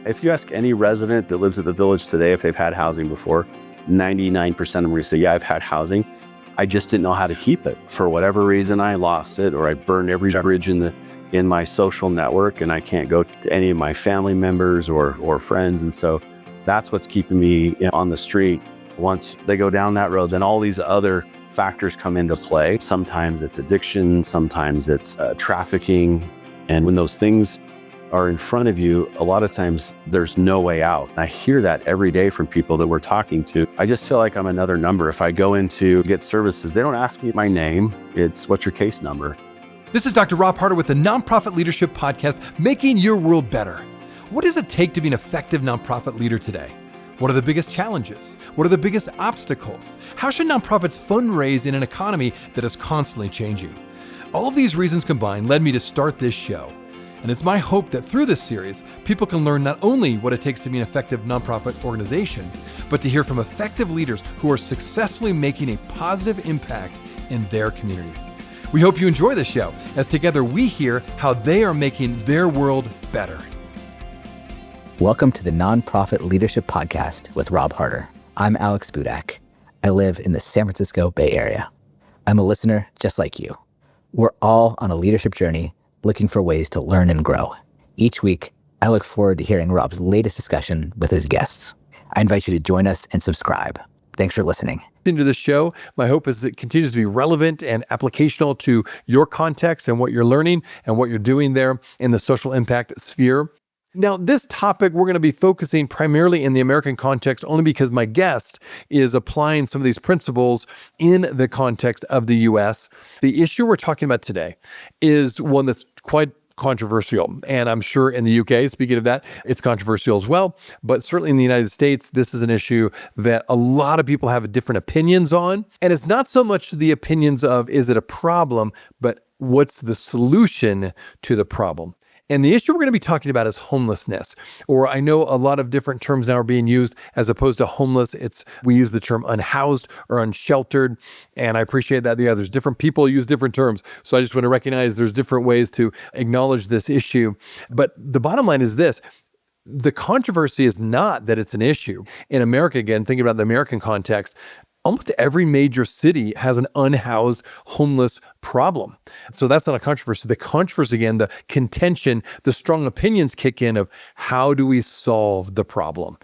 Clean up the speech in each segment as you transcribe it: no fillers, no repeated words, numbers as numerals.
If you ask any resident that lives at the village today if they've had housing before, 99% of them will say, yeah, I've had housing. I just didn't know how to keep it. For whatever reason, I lost it, or I burned every bridge in my social network, and I can't go to any of my family members or friends. And so that's what's keeping me on the street. Once they go down that road, then all these other factors come into play. Sometimes it's addiction, sometimes it's trafficking. And when those things are in front of you, a lot of times there's no way out. I hear that every day from people that we're talking to. I just feel like I'm another number. If I go in to get services, they don't ask me my name. It's what's your case number? This is Dr. Rob Harder with the Nonprofit Leadership Podcast, Making Your World Better. What does it take to be an effective nonprofit leader today? What are the biggest challenges? What are the biggest obstacles? How should nonprofits fundraise in an economy that is constantly changing? All of these reasons combined led me to start this show. And it's my hope that through this series, people can learn not only what it takes to be an effective nonprofit organization, but to hear from effective leaders who are successfully making a positive impact in their communities. We hope you enjoy this show, as together we hear how they are making their world better. Welcome to the Nonprofit Leadership Podcast with Rob Harder. I'm Alex Budak. I live in the San Francisco Bay Area. I'm a listener just like you. We're all on a leadership journey looking for ways to learn and grow. Each week, I look forward to hearing Rob's latest discussion with his guests. I invite you to join us and subscribe. Thanks for listening. Into this show, my hope is it continues to be relevant and applicational to your context and what you're learning and what you're doing there in the social impact sphere. Now, this topic, we're going to be focusing primarily in the American context only because my guest is applying some of these principles in the context of the U.S. The issue we're talking about today is one that's quite controversial. And I'm sure in the UK, speaking of that, it's controversial as well. But certainly in the United States, this is an issue that a lot of people have different opinions on. And it's not so much the opinions of, is it a problem, but what's the solution to the problem? And the issue we're going to be talking about is homelessness, or I know a lot of different terms now are being used as opposed to homeless. We use the term unhoused or unsheltered. And I appreciate that. Yeah, there's different people use different terms. So I just want to recognize there's different ways to acknowledge this issue. But the bottom line is this. The controversy is not that it's an issue. In America, again, thinking about the American context, almost every major city has an unhoused, homeless problem. So that's not a controversy. The controversy, again, the contention, the strong opinions kick in of how do we solve the problem?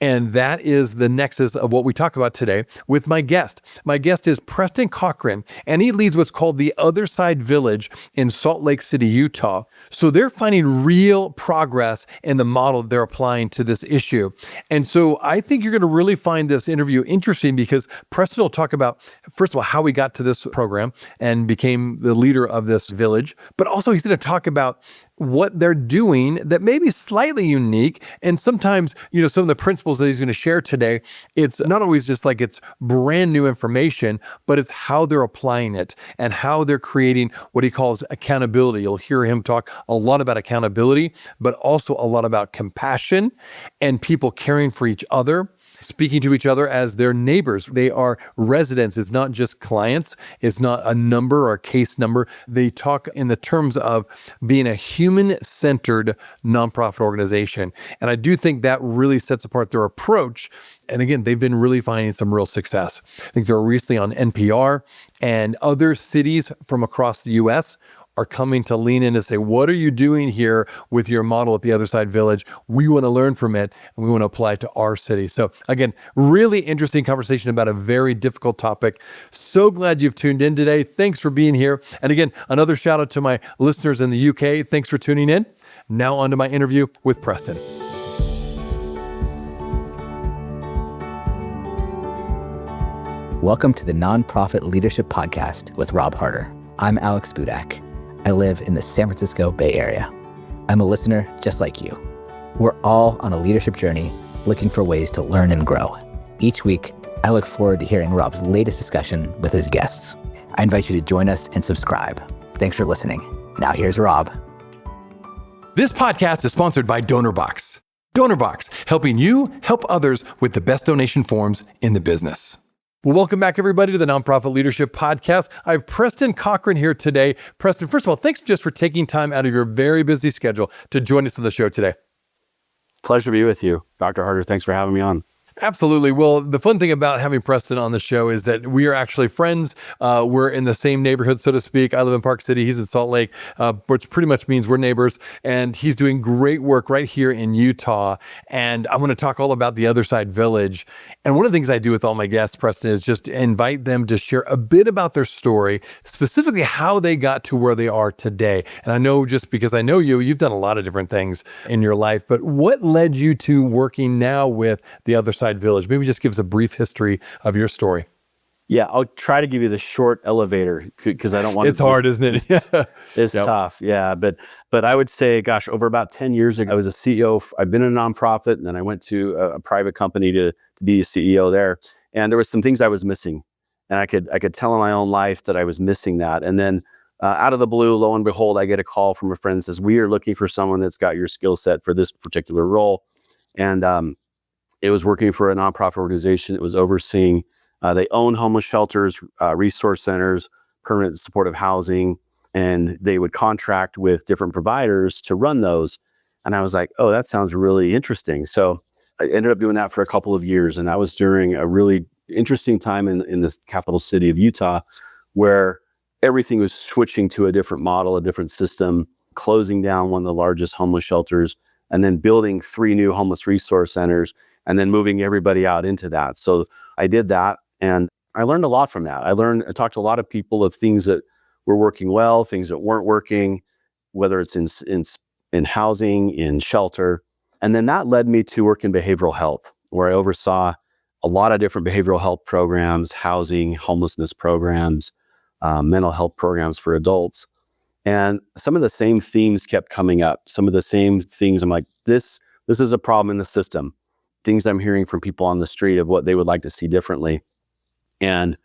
And that is the nexus of what we talk about today with my guest. My guest is Preston Cochrane, and he leads what's called the Other Side Village in Salt Lake City, Utah. So they're finding real progress in the model they're applying to this issue. And so I think you're going to really find this interview interesting because Preston will talk about, first of all, how we got to this program and became the leader of this village, but also he's going to talk about what they're doing that may be slightly unique. And sometimes, some of the principles that he's going to share today, it's not always just like it's brand new information, but it's how they're applying it and how they're creating what he calls accountability. You'll hear him talk a lot about accountability, but also a lot about compassion and people caring for each other, speaking to each other as their neighbors. They are residents. It's not just clients. It's not a number or a case number. They talk in the terms of being a human-centered nonprofit organization. And I do think that really sets apart their approach. And again, they've been really finding some real success. I think they were recently on NPR, and other cities from across the U.S. are coming to lean in and say, what are you doing here with your model at the Other Side Village? We want to learn from it and we want to apply it to our city. So again, really interesting conversation about a very difficult topic. So glad you've tuned in today. Thanks for being here. And again, another shout out to my listeners in the UK. Thanks for tuning in. Now on to my interview with Preston. Welcome to the Nonprofit Leadership Podcast with Rob Harder. I'm Alex Budak. I live in the San Francisco Bay Area. I'm a listener just like you. We're all on a leadership journey looking for ways to learn and grow. Each week, I look forward to hearing Rob's latest discussion with his guests. I invite you to join us and subscribe. Thanks for listening. Now here's Rob. This podcast is sponsored by DonorBox. DonorBox, helping you help others with the best donation forms in the business. Well, welcome back, everybody, to the Nonprofit Leadership Podcast. I have Preston Cochrane here today. Preston, first of all, thanks just for taking time out of your very busy schedule to join us on the show today. Pleasure to be with you, Dr. Harder. Thanks for having me on. Absolutely. Well, the fun thing about having Preston on the show is that we are actually friends. We're in the same neighborhood, so to speak. I live in Park City. He's in Salt Lake, which pretty much means we're neighbors. And he's doing great work right here in Utah. And I want to talk all about the Other Side Village. And one of the things I do with all my guests, Preston, is just invite them to share a bit about their story, specifically how they got to where they are today. And I know, just because I know you, you've done a lot of different things in your life, but what led you to working now with the Other Side Village? Maybe just give us a brief history of your story. Yeah, I'll try to give you the short elevator because I don't want It's hard, isn't it? It's tough. Yeah. But I would say, gosh, over about 10 years ago, I was a CEO. I've been in a nonprofit, and then I went to a private company to be a CEO there. And there was some things I was missing. And I could tell in my own life that I was missing that. And then out of the blue, lo and behold, I get a call from a friend that says, we are looking for someone that's got your skill set for this particular role. And it was working for a nonprofit organization. It was overseeing, they own homeless shelters, resource centers, permanent supportive housing, and they would contract with different providers to run those. And I was like, oh, that sounds really interesting. So I ended up doing that for a couple of years. And that was during a really interesting time in the capital city of Utah, where everything was switching to a different model, a different system, closing down one of the largest homeless shelters, and then building 3 new homeless resource centers, and then moving everybody out into that. So I did that, and I learned a lot from that. I talked to a lot of people of things that were working well, things that weren't working, whether it's in housing, in shelter. And then that led me to work in behavioral health, where I oversaw a lot of different behavioral health programs, housing, homelessness programs, mental health programs for adults. And some of the same themes kept coming up. Some of the same things, I'm like, this is a problem in the system. Things I'm hearing from people on the street of what they would like to see differently. And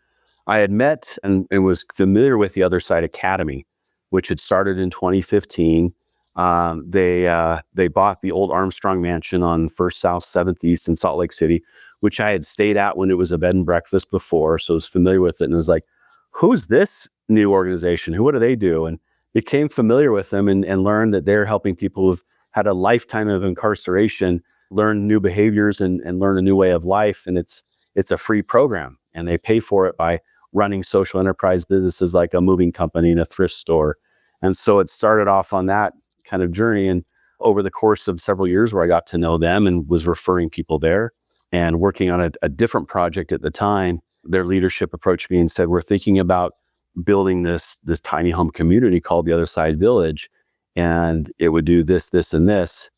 I had met and was familiar with the Other Side Academy, which had started in 2015. They bought the old Armstrong Mansion on 1st South 7th East in Salt Lake City, which I had stayed at when it was a bed and breakfast before. So I was familiar with it, and it was like, who's this new organization? What do they do? And became familiar with them and learned that they're helping people who've had a lifetime of incarceration learn new behaviors and learn a new way of life. And it's a free program, and they pay for it by running social enterprise businesses like a moving company and a thrift store. And so it started off on that kind of journey. And over the course of several years where I got to know them and was referring people there and working on a different project at the time, their leadership approached me and said, we're thinking about building this tiny home community called the Other Side Village. And it would do this, this, and this.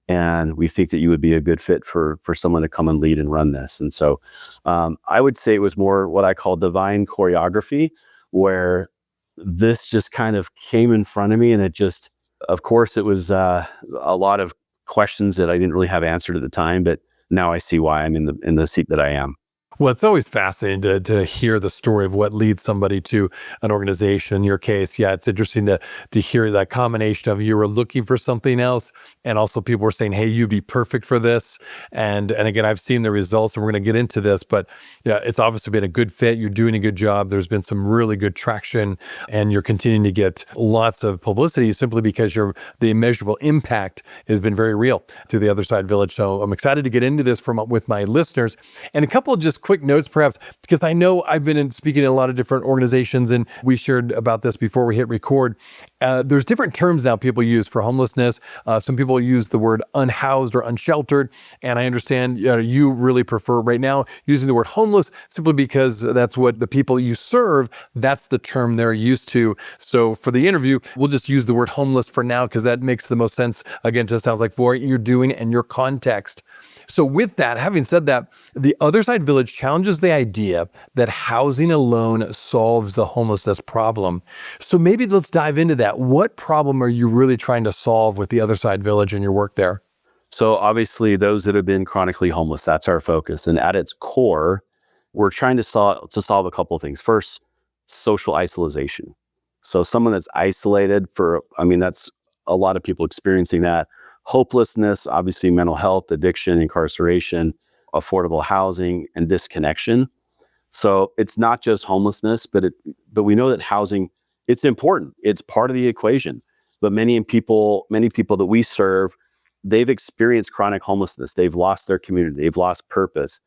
And we think that you would be a good fit for someone to come and lead and run this. And so I would say it was more what I call divine choreography, where this just kind of came in front of me. And it just, of course, it was a lot of questions that I didn't really have answered at the time, but now I see why I'm in the seat that I am. Well, it's always fascinating to hear the story of what leads somebody to an organization. In your case, yeah, it's interesting to hear that combination of you were looking for something else, and also people were saying, hey, you'd be perfect for this. And again, I've seen the results, and we're going to get into this, but yeah, it's obviously been a good fit. You're doing a good job. There's been some really good traction, and you're continuing to get lots of publicity simply because the immeasurable impact has been very real to the Other Side Village. So I'm excited to get into this with my listeners. And a couple of just quick notes, perhaps, because I know I've been speaking in a lot of different organizations, and we shared about this before we hit record. There's different terms now people use for homelessness. Some people use the word unhoused or unsheltered, and I understand you really prefer right now using the word homeless simply because that's what the people you serve, that's the term they're used to. So for the interview, we'll just use the word homeless for now because that makes the most sense. Again, just sounds like for what you're doing and your context. So with that, having said that, the Other Side Village challenges the idea that housing alone solves the homelessness problem. So maybe let's dive into that. What problem are you really trying to solve with the Other Side Village and your work there? So obviously those that have been chronically homeless, that's our focus. And at its core, we're trying to solve a couple of things. First, social isolation. So someone that's isolated that's a lot of people experiencing that. Hopelessness, obviously mental health, addiction, incarceration, affordable housing, and disconnection. So it's not just homelessness, but we know that housing, it's important. It's part of the equation. But many people that we serve, they've experienced chronic homelessness. They've lost their community. They've lost purpose.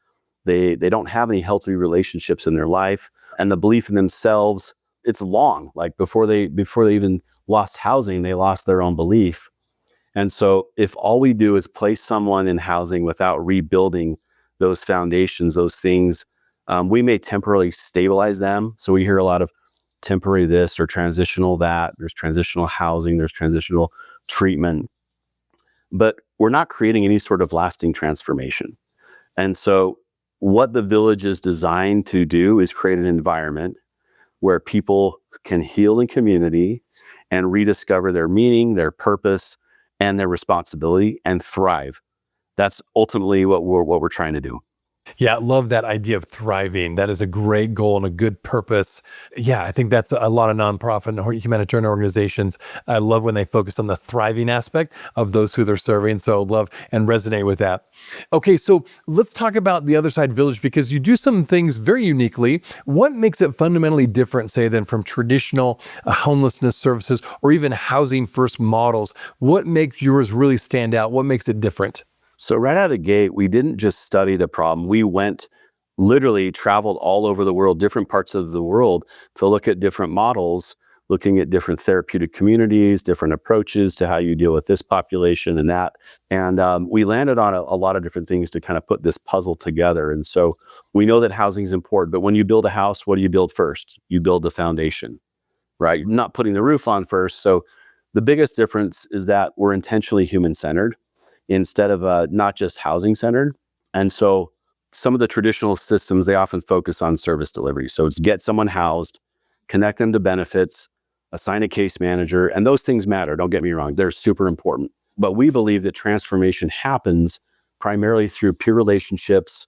They don't have any healthy relationships in their life, and the belief in themselves, it's long. Like before they even lost housing, they lost their own belief. And so if all we do is place someone in housing without rebuilding those foundations, those things, we may temporarily stabilize them. So we hear a lot of temporary this or transitional that. There's transitional housing, there's transitional treatment, but we're not creating any sort of lasting transformation. And so what the village is designed to do is create an environment where people can heal in community and rediscover their meaning, their purpose, and their responsibility and thrive. That's ultimately what we're trying to do. Yeah, I love that idea of thriving. That is a great goal and a good purpose. Yeah, I think that's a lot of nonprofit and humanitarian organizations. I love when they focus on the thriving aspect of those who they're serving. So love and resonate with that. Okay, so let's talk about the Other Side Village, because you do some things very uniquely. What makes it fundamentally different, say, than from traditional homelessness services or even housing first models? What makes yours really stand out? What makes it different? So right out of the gate, we didn't just study the problem. We literally traveled all over the world, different parts of the world, to look at different models, looking at different therapeutic communities, different approaches to how you deal with this population and that. And we landed on a lot of different things to kind of put this puzzle together. And so we know that housing is important, but when you build a house, what do you build first? You build the foundation, right? You're not putting the roof on first. So the biggest difference is that we're intentionally human-centered instead of not just housing centered. And so some of the traditional systems, they often focus on service delivery. So it's get someone housed, connect them to benefits, assign a case manager, and those things matter. Don't get me wrong, they're super important. But we believe that transformation happens primarily through peer relationships,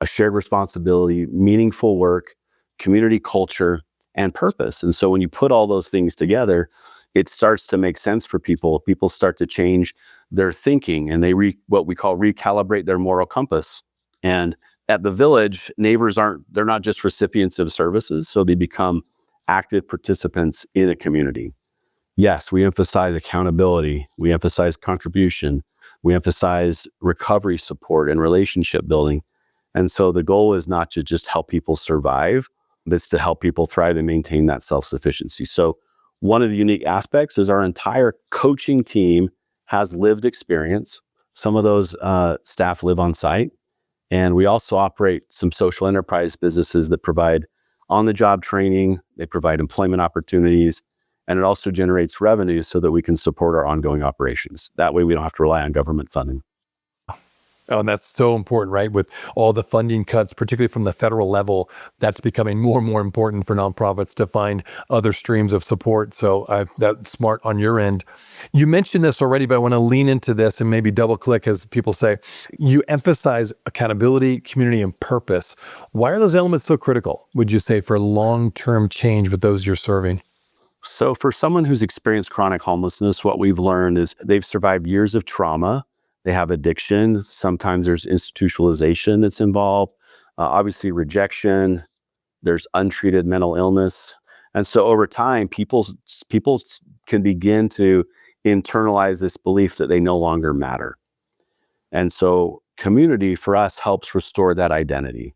a shared responsibility, meaningful work, community culture, and purpose. And so when you put all those things together, it starts to make sense for people. People start to change their thinking, and they what we call recalibrate their moral compass. And at the village, neighbors they're not just recipients of services, so they become active participants in a community. Yes, we emphasize accountability, we emphasize contribution, we emphasize recovery support and relationship building. And so the goal is not to just help people survive, but it's to help people thrive and maintain that self-sufficiency. So one of the unique aspects is our entire coaching team has lived experience. Some of those staff live on site. And we also operate some social enterprise businesses that provide on-the-job training. They provide employment opportunities. And it also generates revenue so that we can support our ongoing operations. That way we don't have to rely on government funding. Oh, and that's so important, right? With all the funding cuts, particularly from the federal level, that's becoming more and more important for nonprofits to find other streams of support. So that's smart on your end. You mentioned this already, but I want to lean into this and maybe double click, as people say. You emphasize accountability, community, and purpose. Why are those elements so critical, would you say, for long-term change with those you're serving? So for someone who's experienced chronic homelessness, what we've learned is they've survived years of trauma. They have addiction. Sometimes there's institutionalization that's involved. Obviously rejection. There's untreated mental illness. And so over time, people can begin to internalize this belief that they no longer matter. And so community for us helps restore that identity.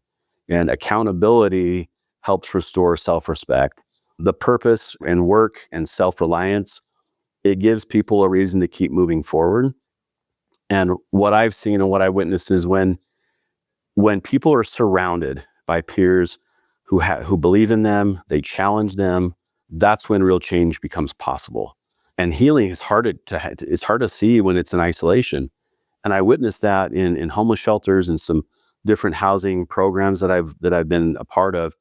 And accountability helps restore self-respect. The purpose and work and self-reliance, it gives people a reason to keep moving forward. And what I've seen and what I witnessed is when people are surrounded by peers who believe in them, they challenge them, that's when real change becomes possible. And healing is it's hard to see when it's in isolation. And I witnessed that in homeless shelters and some different housing programs that I've been a part of,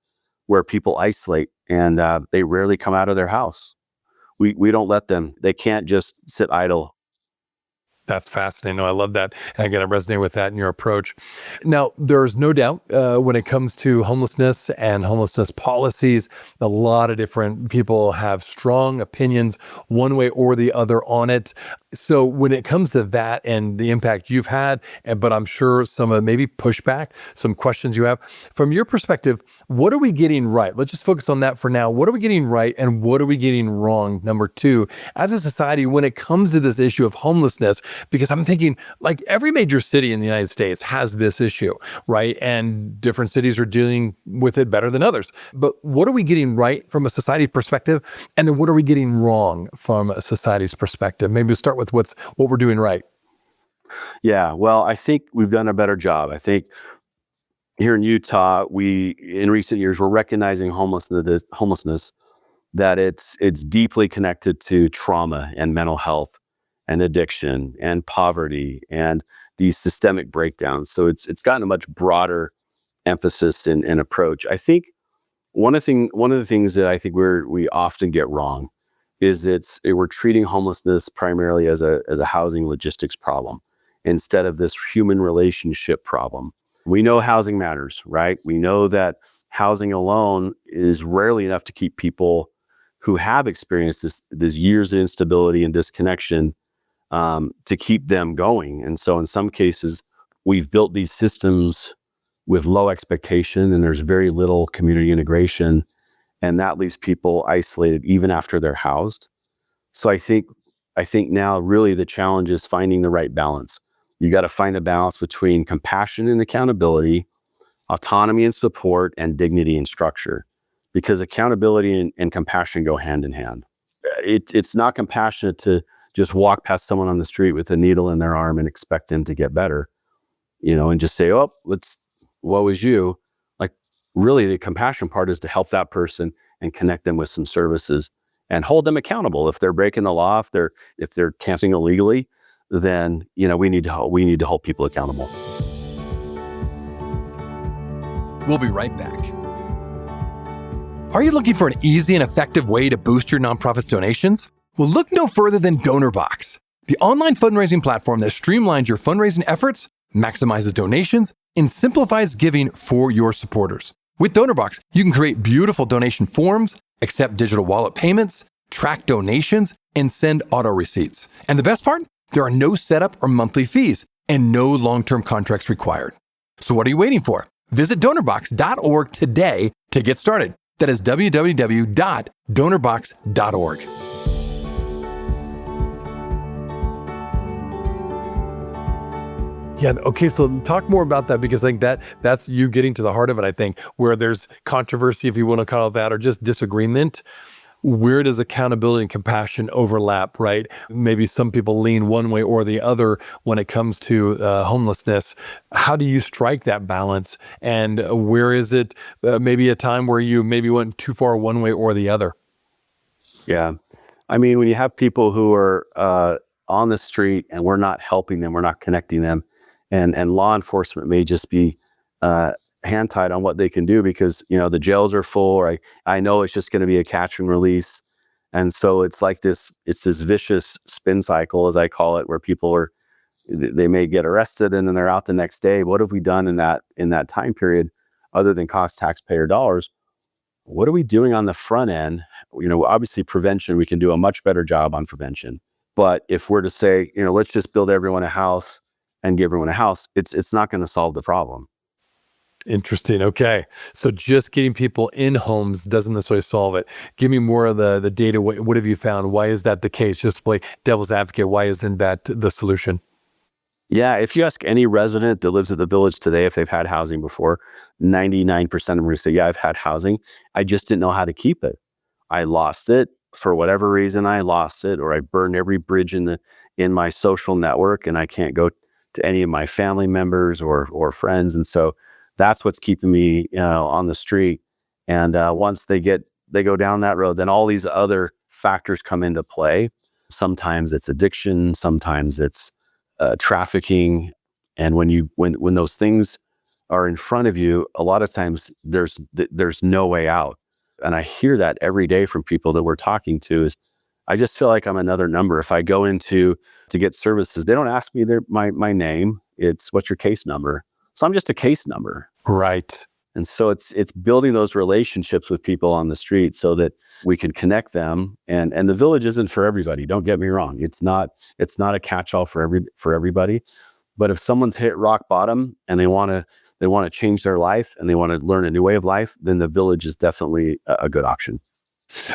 where people isolate and they rarely come out of their house. We don't let them. They can't just sit idle. That's fascinating. No, I love that. And again, I resonate with that in your approach. Now, there's no doubt when it comes to homelessness and homelessness policies, a lot of different people have strong opinions one way or the other on it. So when it comes to that and the impact you've had, but I'm sure some maybe pushback, some questions you have, from your perspective, what are we getting right? Let's just focus on that for now. What are we getting right and what are we getting wrong? Number two, as a society, when it comes to this issue of homelessness, because I'm thinking like every major city in the United States has this issue, right? And different cities are dealing with it better than others. But what are we getting right from a society perspective? And then what are we getting wrong from a society's perspective? Maybe we'll start with what we're doing right. Yeah, well, I think we've done a better job. I think here in Utah, in recent years, we're recognizing homelessness, that it's deeply connected to trauma and mental health and addiction and poverty and these systemic breakdowns. So it's gotten a much broader emphasis and approach. I think one of the things that I think we often get wrong is we're treating homelessness primarily as a housing logistics problem instead of this human relationship problem. We know housing matters, right? We know that housing alone is rarely enough to keep people who have experienced this years of instability and disconnection, to keep them going. And so in some cases, we've built these systems with low expectation and there's very little community integration, and that leaves people isolated even after they're housed. So I think now really the challenge is finding the right balance. You got to find a balance between compassion and accountability, autonomy and support, and dignity and structure, because accountability and compassion go hand in hand. It's not compassionate to just walk past someone on the street with a needle in their arm and expect them to get better, and just say, "Oh, woe is you." Like, really, the compassion part is to help that person and connect them with some services and hold them accountable. If they're breaking the law, if they're camping illegally, then we need to hold people accountable. We'll be right back. Are you looking for an easy and effective way to boost your nonprofit's donations? Well, look no further than DonorBox, the online fundraising platform that streamlines your fundraising efforts, maximizes donations, and simplifies giving for your supporters. With DonorBox, you can create beautiful donation forms, accept digital wallet payments, track donations, and send auto receipts. And the best part? There are no setup or monthly fees and no long-term contracts required. So what are you waiting for? Visit donorbox.org today to get started. That is www.donorbox.org. Yeah. Okay. So talk more about that, because I think that's you getting to the heart of it. I think where there's controversy, if you want to call it that, or just disagreement, where does accountability and compassion overlap, right? Maybe some people lean one way or the other when it comes to homelessness. How do you strike that balance? And where is it maybe a time where you maybe went too far one way or the other? Yeah. I mean, when you have people who are on the street and we're not helping them, we're not connecting them, and law enforcement may just be hand-tied on what they can do because, the jails are full, or I know it's just going to be a catch and release. And so it's this vicious spin cycle, as I call it, where they may get arrested and then they're out the next day. What have we done in that time period other than cost taxpayer dollars? What are we doing on the front end? Obviously prevention, we can do a much better job on prevention. But if we're to say, let's just build everyone a house and give everyone a house, it's not going to solve the problem. Interesting. Okay. So just getting people in homes doesn't necessarily solve it. Give me more of the data. What have you found? Why is that the case? Just to play devil's advocate, why isn't that the solution? Yeah, if you ask any resident that lives at the village today if they've had housing before, 99% of them are going to say, yeah, I've had housing. I just didn't know how to keep it. I lost it for whatever reason. I lost it, or I burned every bridge in my social network, and I can't go to any of my family members or friends. And so that's what's keeping me on the street. And once they go down that road, then all these other factors come into play. Sometimes it's addiction, sometimes it's trafficking. And when those things are in front of you, a lot of times there's no way out. And I hear that every day from people that we're talking to is, I just feel like I'm another number. If I go to get services, they don't ask me my name. It's, what's your case number? So I'm just a case number. Right. And so it's building those relationships with people on the street so that we can connect them. And the village isn't for everybody. Don't get me wrong. It's not a catch-all for everybody. But if someone's hit rock bottom and they want to change their life and they want to learn a new way of life, then the village is definitely a good option.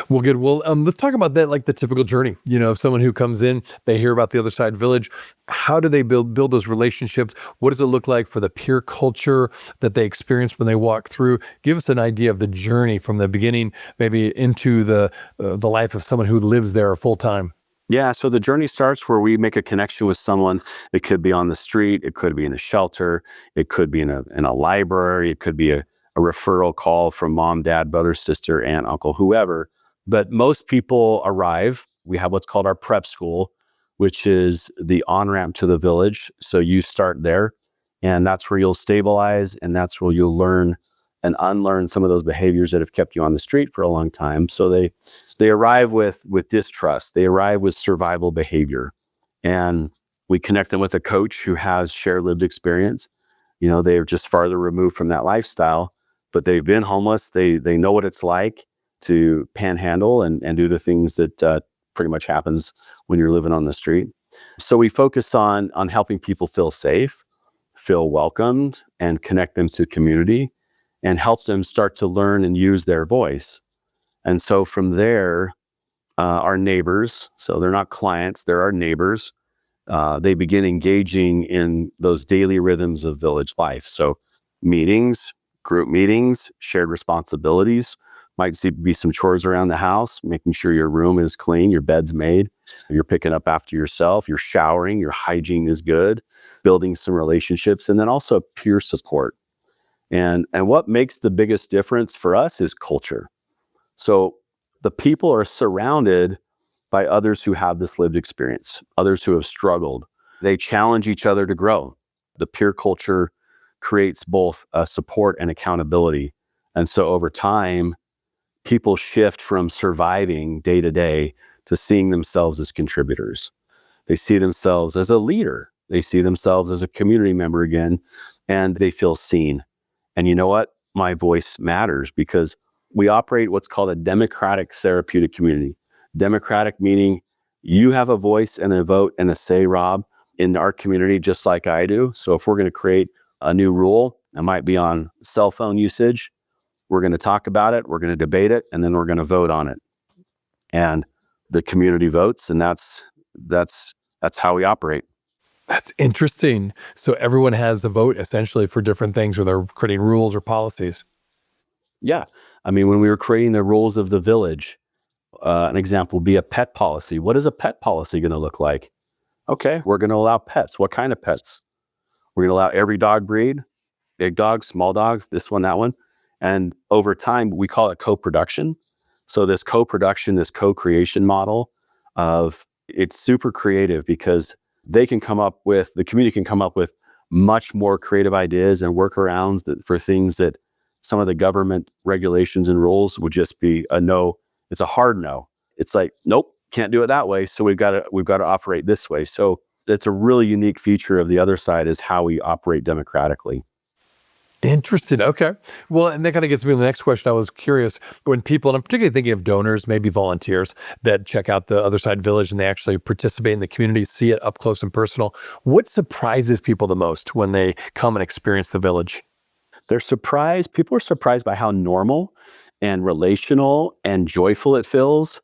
Well, good. Well, let's talk about that, like the typical journey. Someone who comes in, they hear about the other side village. How do they build those relationships? What does it look like for the peer culture that they experience when they walk through? Give us an idea of the journey from the beginning, maybe into the life of someone who lives there full time. Yeah, so the journey starts where we make a connection with someone. It could be on the street, it could be in a shelter, it could be in a library, it could be a referral call from mom, dad, brother, sister, aunt, uncle, whoever. But most people arrive. We have what's called our prep school, which is the on-ramp to the village. So you start there, and that's where you'll stabilize, and that's where you'll learn and unlearn some of those behaviors that have kept you on the street for a long time. So they arrive with distrust. They arrive with survival behavior, and we connect them with a coach who has shared lived experience. They're just farther removed from that lifestyle, but they've been homeless. They know what it's like to panhandle and do the things that pretty much happens when you're living on the street. So we focus on helping people feel safe, feel welcomed, and connect them to community, and helps them start to learn and use their voice. And so from there, our neighbors, so they're not clients, they're our neighbors, they begin engaging in those daily rhythms of village life. So meetings, group meetings, shared responsibilities, be some chores around the house, making sure your room is clean, your bed's made, you're picking up after yourself, you're showering, your hygiene is good, building some relationships, and then also peer support. And what makes the biggest difference for us is culture. So the people are surrounded by others who have this lived experience, others who have struggled. They challenge each other to grow. The peer culture creates both support and accountability. And so over time, people shift from surviving day to day to seeing themselves as contributors. They see themselves as a leader. They see themselves as a community member again, and they feel seen. And you know what? My voice matters because we operate what's called a democratic therapeutic community. Democratic meaning you have a voice and a vote and a say, Rob, in our community, just like I do. So if we're going to create a new rule, it might be on cell phone usage. We're going to talk about it, we're going to debate it, and then we're going to vote on it. And the community votes, and that's how we operate. That's interesting. So everyone has a vote essentially for different things, where they're creating rules or policies. Yeah. I mean, when we were creating the rules of the village, an example would be a pet policy. What is a pet policy going to look like? Okay, we're going to allow pets. What kind of pets? We're going to allow every dog breed, big dogs, small dogs, this one, that one. And over time, we call it co-production. So this co-production, this co-creation model of it's super creative because the community can come up with much more creative ideas and workarounds for things that some of the government regulations and rules would just be a no. It's a hard no. It's like, nope, can't do it that way. So we've got to operate this way. So that's a really unique feature of the other side, is how we operate democratically. Interesting. Okay. Well, and that kind of gets me to the next question. I was curious, when people, and I'm particularly thinking of donors, maybe volunteers that check out the Other Side Village and they actually participate in the community, see it up close and personal. What surprises people the most when they come and experience the village? People are surprised by how normal and relational and joyful it feels.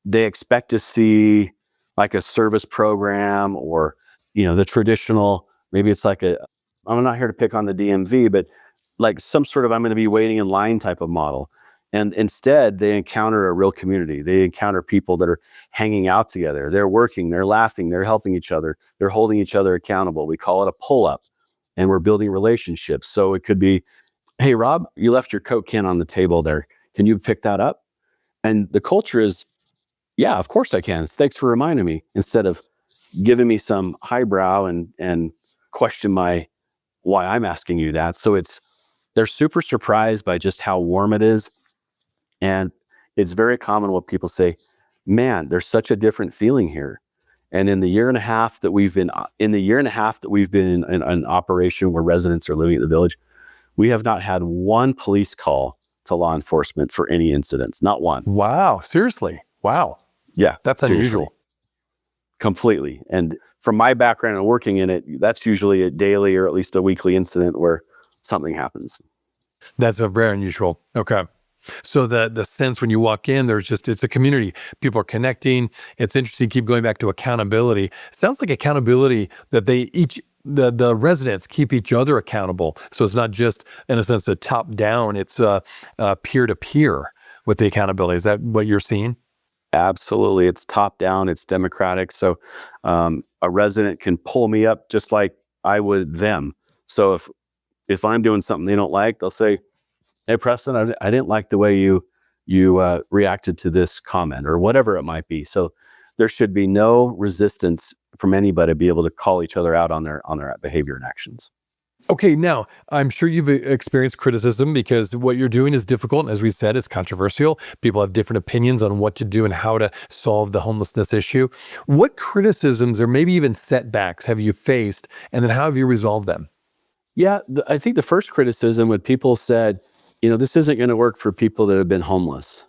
They expect to see like a service program or, the traditional, maybe it's like I'm not here to pick on the DMV, but like some sort of I'm going to be waiting in line type of model. And instead, they encounter a real community. They encounter people that are hanging out together. They're working, they're laughing, they're helping each other, they're holding each other accountable. We call it a pull up, and we're building relationships. So it could be, hey, Rob, you left your Coke can on the table there. Can you pick that up? And the culture is, yeah, of course I can. Thanks for reminding me. Instead of giving me some highbrow and question why I'm asking you that. So they're super surprised by just how warm it is. And it's very common what people say, man, there's such a different feeling here. And in the year and a half that we've been in operation where residents are living at the village, we have not had one police call to law enforcement for any incidents. Not one. Wow. Seriously. Wow. Yeah. That's seriously. unusual. Completely. And from my background and working in it, that's usually a daily or at least a weekly incident where something happens. That's very unusual. Okay. So the sense when you walk in, it's a community. People are connecting. It's interesting. Keep going back to accountability. Sounds like accountability that the residents keep each other accountable. So it's not just in a sense a top down. It's peer to peer with the accountability. Is that what you're seeing? Absolutely. It's top down, it's democratic. So a resident can pull me up just like I would them. So if I'm doing something they don't like, they'll say, "Hey, Preston, I didn't like the way you reacted to this comment," or whatever it might be. So there should be no resistance from anybody to be able to call each other out on their behavior and actions. Okay, now I'm sure you've experienced criticism because what you're doing is difficult. As we said, it's controversial. People have different opinions on what to do and how to solve the homelessness issue. What criticisms or maybe even setbacks have you faced, and then how have you resolved them? Yeah, I think the first criticism when people said, this isn't going to work for people that have been homeless.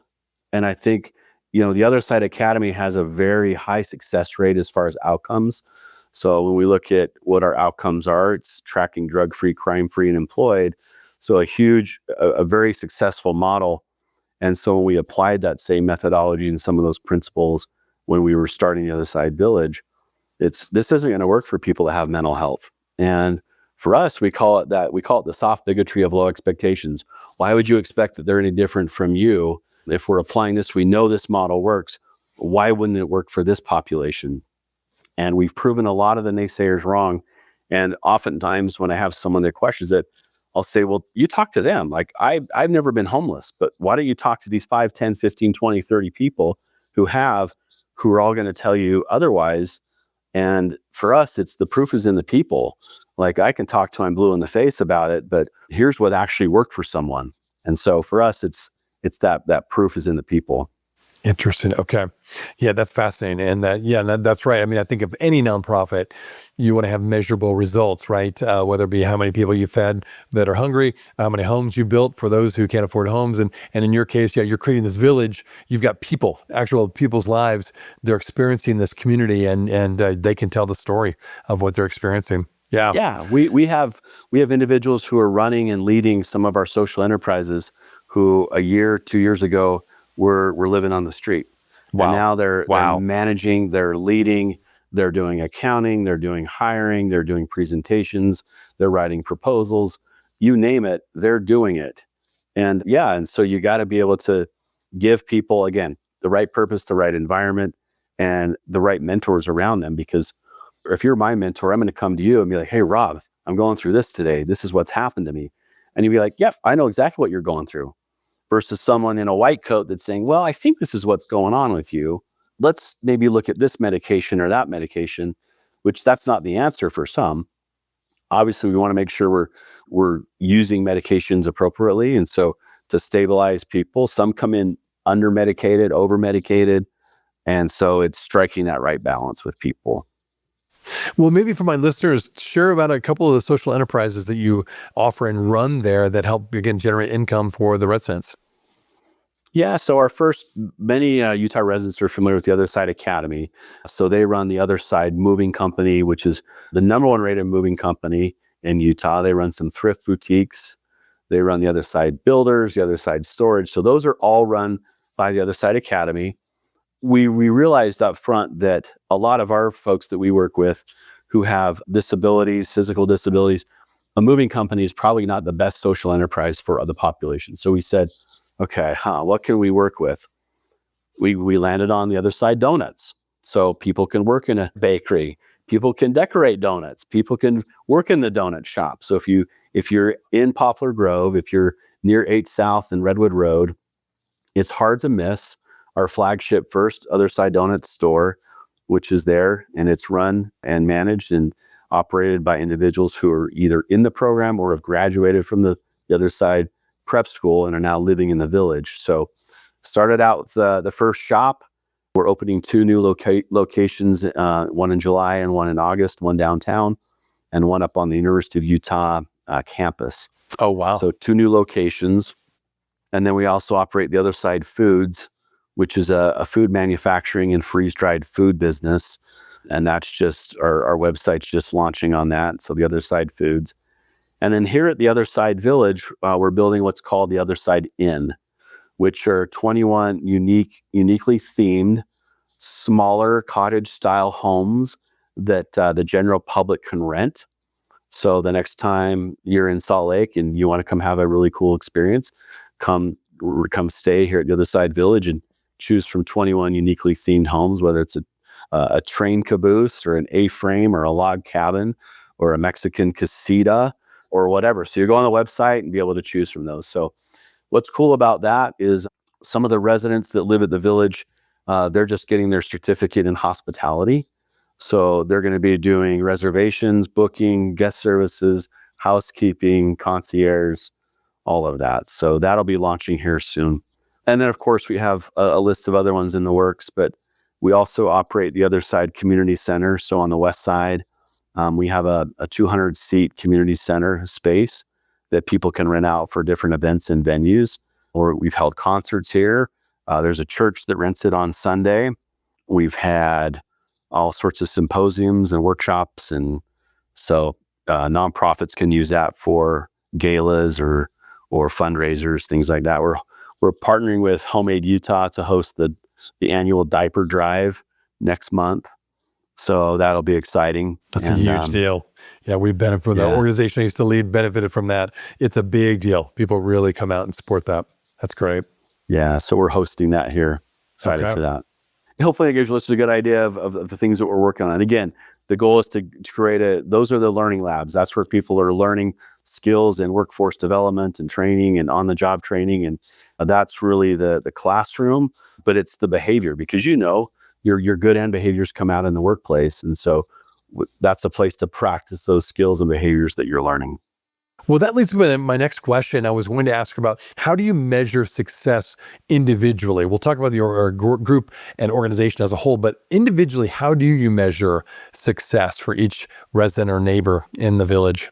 And I think, the Other Side Academy has a very high success rate as far as outcomes. So when we look at what our outcomes are, it's tracking drug-free, crime-free, and employed. So a very successful model. And so when we applied that same methodology and some of those principles when we were starting the Other Side Village, this isn't going to work for people that have mental health. And for us, we call it the soft bigotry of low expectations. Why would you expect that they're any different from you? If we're applying this, we know this model works. Why wouldn't it work for this population? And we've proven a lot of the naysayers wrong. And oftentimes when I have someone that questions it, I'll say, well, you talk to them. Like I've never been homeless, but why don't you talk to these 5, 10, 15, 20, 30 people who are all going to tell you otherwise. And for us, it's the proof is in the people. Like I can talk till I'm blue in the face about it, but here's what actually worked for someone. And so for us, it's that proof is in the people. Interesting. Okay. Yeah, that's fascinating. And that's right. I mean, I think of any nonprofit, you want to have measurable results, right? Whether it be how many people you fed that are hungry, how many homes you built for those who can't afford homes. And in your case, you're creating this village. You've got people, actual people's lives. They're experiencing this community and they can tell the story of what they're experiencing. Yeah. Yeah. We have individuals who are running and leading some of our social enterprises who 2 years ago were living on the street. Wow. And now they're managing, they're leading, they're doing accounting, they're doing hiring, they're doing presentations, they're writing proposals, you name it, they're doing it. And so you got to be able to give people, again, the right purpose, the right environment, and the right mentors around them. Because if you're my mentor, I'm going to come to you and be like, "Hey, Rob, I'm going through this today. This is what's happened to me." And you'd be like, "Yep, I know exactly what you're going through." Versus someone in a white coat that's saying, "Well, I think this is what's going on with you. Let's maybe look at this medication or that medication," which that's not the answer for some. Obviously, we want to make sure we're using medications appropriately. And so to stabilize people, some come in under medicated, over medicated. And so it's striking that right balance with people. Well, maybe for my listeners, share about a couple of the social enterprises that you offer and run there that help, again, generate income for the residents. Yeah, so many Utah residents are familiar with the Other Side Academy. So they run the Other Side Moving Company, which is the number one rated moving company in Utah. They run some thrift boutiques. They run the Other Side Builders, the Other Side Storage. So those are all run by the Other Side Academy. We realized up front that a lot of our folks that we work with who have disabilities, physical disabilities, a moving company is probably not the best social enterprise for the population. So we said, okay, what can we work with? We landed on the Other Side Donuts. So people can work in a bakery, people can decorate donuts, people can work in the donut shop. So if you're in Poplar Grove, if you're near 8 South and Redwood Road, it's hard to miss our flagship first Other Side Donuts store, which is there, and it's run and managed and operated by individuals who are either in the program or have graduated from the Other Side prep school and are now living in the village. So started out with the first shop. We're opening 2 new locations, one in July and one in August, one downtown and one up on the University of Utah campus. Oh, wow. So 2 new locations. And then we also operate the Other Side Foods, which is a food manufacturing and freeze-dried food business. And that's just, our website's just launching on that. So the Other Side Foods. And then here at the Other Side Village, we're building what's called the Other Side Inn, which are 21 uniquely themed, smaller cottage-style homes that the general public can rent. So the next time you're in Salt Lake and you want to come have a really cool experience, come stay here at the Other Side Village and choose from 21 uniquely themed homes, whether it's a train caboose or an A-frame or a log cabin or a Mexican casita or whatever. So you go on the website and be able to choose from those. So what's cool about that is some of the residents that live at the village, they're just getting their certificate in hospitality. So they're going to be doing reservations, booking, guest services, housekeeping, concierge, all of that. So that'll be launching here soon. And then, of course, we have a list of other ones in the works, but we also operate the Other Side Community Center. So on the west side, we have a 200-seat community center space that people can rent out for different events and venues. Or we've held concerts here. There's a church that rents it on Sunday. We've had all sorts of symposiums and workshops. And so nonprofits can use that for galas or fundraisers, things like that. We're partnering with Homemade Utah to host the annual diaper drive next month. So that'll be exciting. That's a huge deal. Yeah, we benefit from the organization I used to lead, benefited from that. It's a big deal. People really come out and support that. That's great. Yeah, so we're hosting that here. Excited for that. Hopefully it gives you a good idea of the things that we're working on. Again, the goal is to create those are the learning labs. That's where people are learning skills and workforce development and training and on-the-job training. And that's really the classroom, but it's the behavior, because your good end behaviors come out in the workplace. And so that's a place to practice those skills and behaviors that you're learning. Well, that leads me to my next question. I was going to ask about, how do you measure success individually? We'll talk about your group and organization as a whole, but individually, how do you measure success for each resident or neighbor in the village?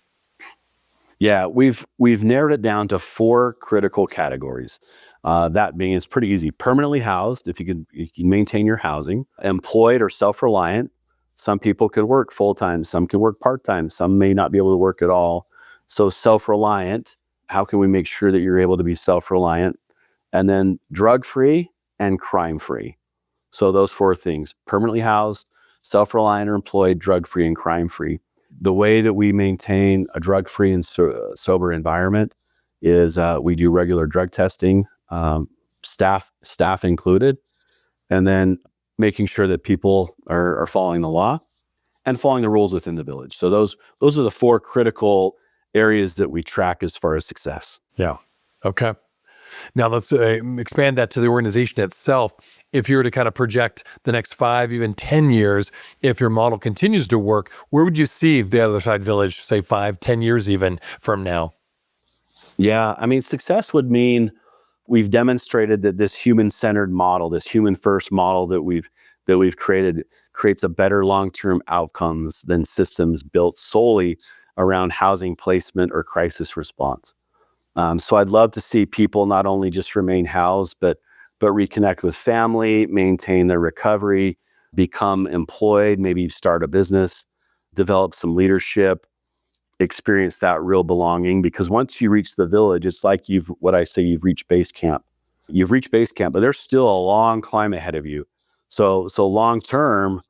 Yeah, we've narrowed it down to 4 critical categories. That being, it's pretty easy. Permanently housed, if you can maintain your housing. Employed or self-reliant. Some people could work full-time, some can work part-time, some may not be able to work at all. So self-reliant, how can we make sure that you're able to be self-reliant? And then drug-free and crime-free. So those 4 things: permanently housed, self-reliant or employed, drug-free, and crime-free. The way that we maintain a drug-free and sober environment is we do regular drug testing, staff included, and then making sure that people are following the law and following the rules within the village. So those are the 4 critical areas that we track as far as success. Yeah. Okay. Now let's expand that to the organization itself. If you were to kind of project the next 5, even 10 years, if your model continues to work, where would you see the Other Side Village, say 5, 10 years even from now? Yeah, I mean, success would mean we've demonstrated that this human-centered model, this human-first model that we've created, creates a better long-term outcomes than systems built solely around housing placement or crisis response. So I'd love to see people not only just remain housed, but reconnect with family, maintain their recovery, become employed, maybe start a business, develop some leadership, experience that real belonging. Because once you reach the village, it's like you've reached base camp. You've reached base camp, but there's still a long climb ahead of you. So long term,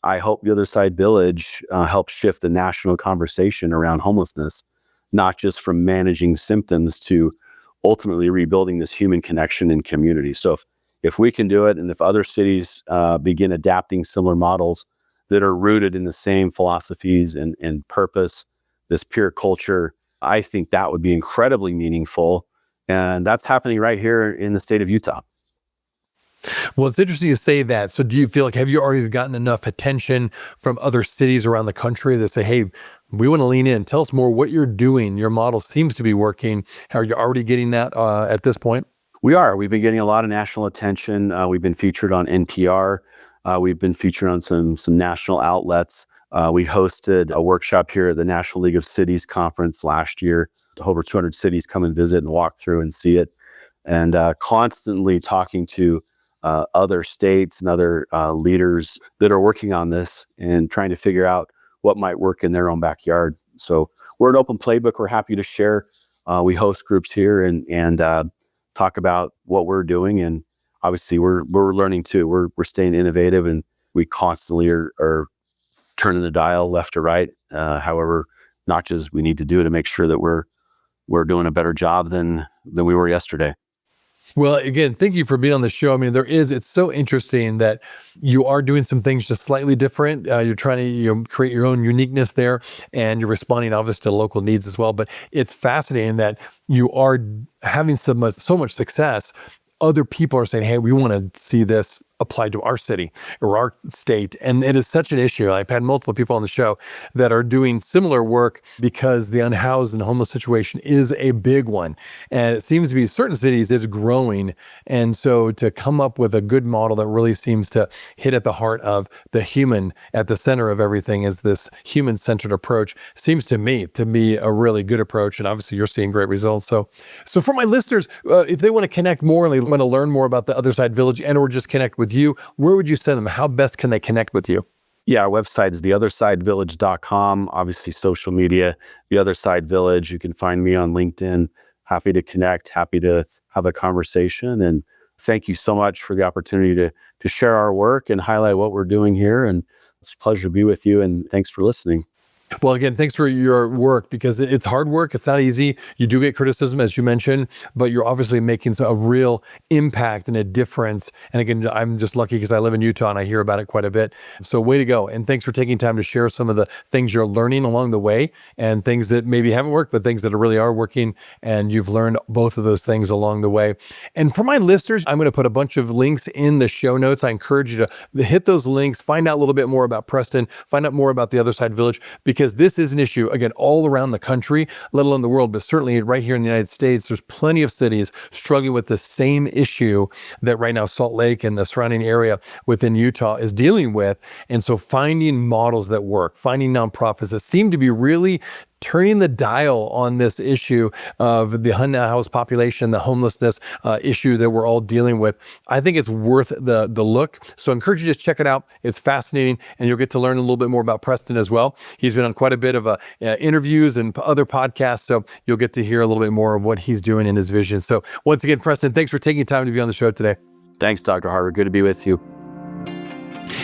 I hope the Other Side Village helps shift the national conversation around homelessness, not just from managing symptoms to ultimately rebuilding this human connection and community. So if we can do it, and if other cities begin adapting similar models that are rooted in the same philosophies and purpose, this pure culture, I think that would be incredibly meaningful. And that's happening right here in the state of Utah. Well, it's interesting you say that. So do you feel like, have you already gotten enough attention from other cities around the country that say, hey, we want to lean in. Tell us more what you're doing. Your model seems to be working. Are you already getting that at this point? We are. We've been getting a lot of national attention. We've been featured on NPR. We've been featured on some national outlets. We hosted a workshop here at the National League of Cities conference last year. Over 200 cities come and visit and walk through and see it. And constantly talking to other states and other leaders that are working on this and trying to figure out what might work in their own backyard. So we're an open playbook. We're happy to share. We host groups here and talk about what we're doing. And obviously we're learning too. We're staying innovative, and we constantly are turning the dial left to right. However notches we need to do to make sure that we're doing a better job than we were yesterday. Well, again, thank you for being on the show. I mean, it's so interesting that you are doing some things just slightly different. You're trying to create your own uniqueness there, and you're responding obviously to local needs as well. But it's fascinating that you are having so much success. Other people are saying, hey, we want to see this applied to our city or our state. And it is such an issue. I've had multiple people on the show that are doing similar work because the unhoused and homeless situation is a big one. And it seems to be certain cities it's growing. And so to come up with a good model that really seems to hit at the heart of the human at the center of everything is this human-centered approach seems to me to be a really good approach. And obviously you're seeing great results. So for my listeners, if they want to connect more and they want to learn more about the Other Side Village and or just connect with you, where would you send them? How best can they connect with you? Yeah, our website is theothersidevillage.com. Obviously, social media, The Other Side Village. You can find me on LinkedIn. Happy to connect, happy to have a conversation. And thank you so much for the opportunity to share our work and highlight what we're doing here. And it's a pleasure to be with you. And thanks for listening. Well, again, thanks for your work because it's hard work. It's not easy. You do get criticism, as you mentioned, but you're obviously making a real impact and a difference. And again, I'm just lucky because I live in Utah and I hear about it quite a bit. So way to go. And thanks for taking time to share some of the things you're learning along the way and things that maybe haven't worked, but things that really are working. And you've learned both of those things along the way. And for my listeners, I'm going to put a bunch of links in the show notes. I encourage you to hit those links, find out a little bit more about Preston, find out more about the Other Side Village, because this is an issue, again, all around the country, let alone the world, but certainly right here in the United States, there's plenty of cities struggling with the same issue that right now Salt Lake and the surrounding area within Utah is dealing with. And so finding models that work, finding nonprofits that seem to be really turning the dial on this issue of the unhoused population, the homelessness issue that we're all dealing with. I think it's worth the look. So I encourage you to just check it out. It's fascinating, and you'll get to learn a little bit more about Preston as well. He's been on quite a bit of interviews and other podcasts, so you'll get to hear a little bit more of what he's doing in his vision. So once again, Preston, thanks for taking time to be on the show today. Thanks, Dr. Harvard. Good to be with you.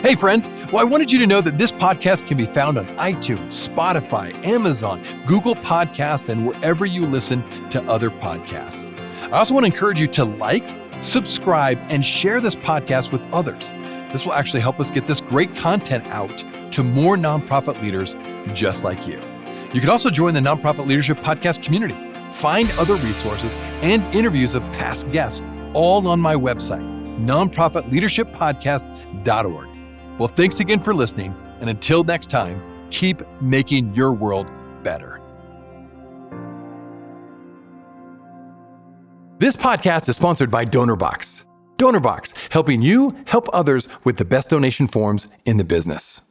Hey friends, well, I wanted you to know that this podcast can be found on iTunes, Spotify, Amazon, Google Podcasts, and wherever you listen to other podcasts. I also want to encourage you to like, subscribe, and share this podcast with others. This will actually help us get this great content out to more nonprofit leaders just like you. You can also join the Nonprofit Leadership Podcast community, find other resources and interviews of past guests, all on my website, nonprofitleadershippodcast.org. Well, thanks again for listening. And until next time, keep making your world better. This podcast is sponsored by DonorBox. DonorBox, helping you help others with the best donation forms in the business.